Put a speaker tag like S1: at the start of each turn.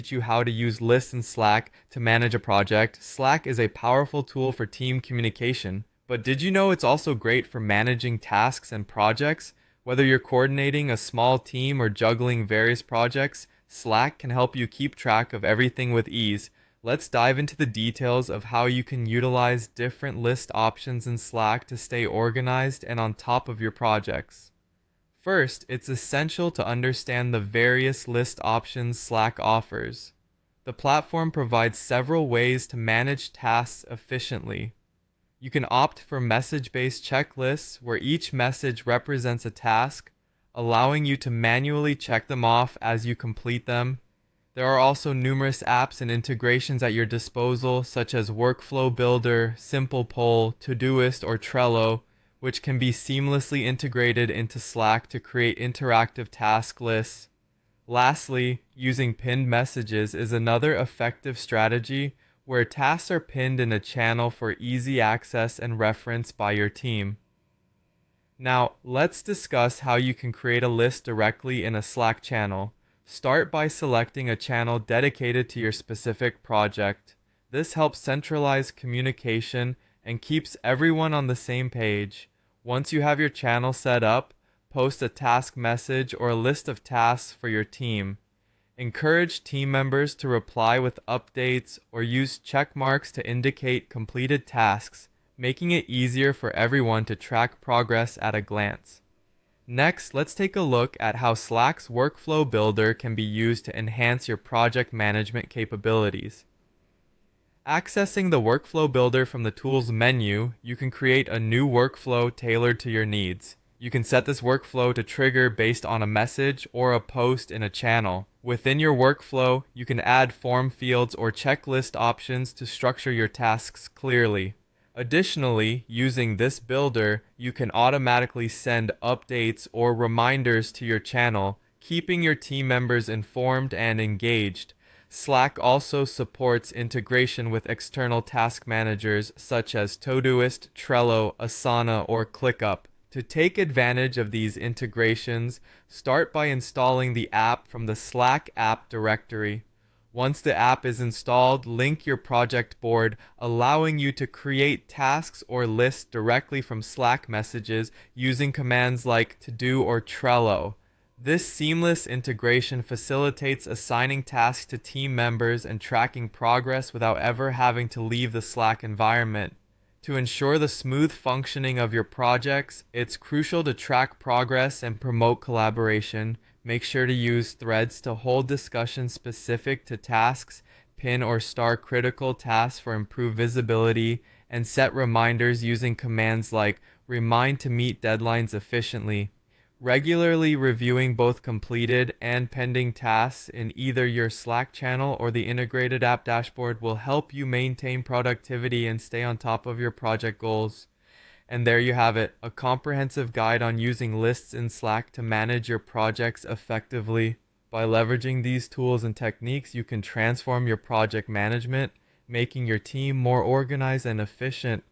S1: teach you how to use lists in Slack to manage a project. Slack is a powerful tool for team communication, but did you know it's also great for managing tasks and projects? Whether you're coordinating a small team or juggling various projects, Slack can help you keep track of everything with ease. Let's dive into the details of how you can utilize different list options in Slack to stay organized and on top of your projects. First, it's essential to understand the various list options Slack offers. The platform provides several ways to manage tasks efficiently. You can opt for message-based checklists where each message represents a task, allowing you to manually check them off as you complete them. There are also numerous apps and integrations at your disposal, such as Workflow Builder, Simple Poll, Todoist, or Trello, which can be seamlessly integrated into Slack to create interactive task lists. Lastly, using pinned messages is another effective strategy where tasks are pinned in a channel for easy access and reference by your team. Now, let's discuss how you can create a list directly in a Slack channel. Start by selecting a channel dedicated to your specific project. This helps centralize communication and keeps everyone on the same page. Once you have your channel set up, post a task message or a list of tasks for your team. Encourage team members to reply with updates or use check marks to indicate completed tasks, making it easier for everyone to track progress at a glance. Next, let's take a look at how Slack's Workflow Builder can be used to enhance your project management capabilities. Accessing the Workflow Builder from the Tools menu, you can create a new workflow tailored to your needs. You can set this workflow to trigger based on a message or a post in a channel. Within your workflow, you can add form fields or checklist options to structure your tasks clearly. Additionally, using this builder, you can automatically send updates or reminders to your channel, keeping your team members informed and engaged. Slack also supports integration with external task managers such as Todoist, Trello, Asana, or ClickUp. To take advantage of these integrations, start by installing the app from the Slack app directory. Once the app is installed, link your project board, allowing you to create tasks or lists directly from Slack messages using commands like To-Do or Trello. This seamless integration facilitates assigning tasks to team members and tracking progress without ever having to leave the Slack environment. To ensure the smooth functioning of your projects, it's crucial to track progress and promote collaboration. Make sure to use threads to hold discussions specific to tasks, pin or star critical tasks for improved visibility, and set reminders using commands like remind to meet deadlines efficiently. Regularly reviewing both completed and pending tasks in either your Slack channel or the integrated app dashboard will help you maintain productivity and stay on top of your project goals. And there you have it, a comprehensive guide on using lists in Slack to manage your projects effectively. By leveraging these tools and techniques, you can transform your project management, making your team more organized and efficient.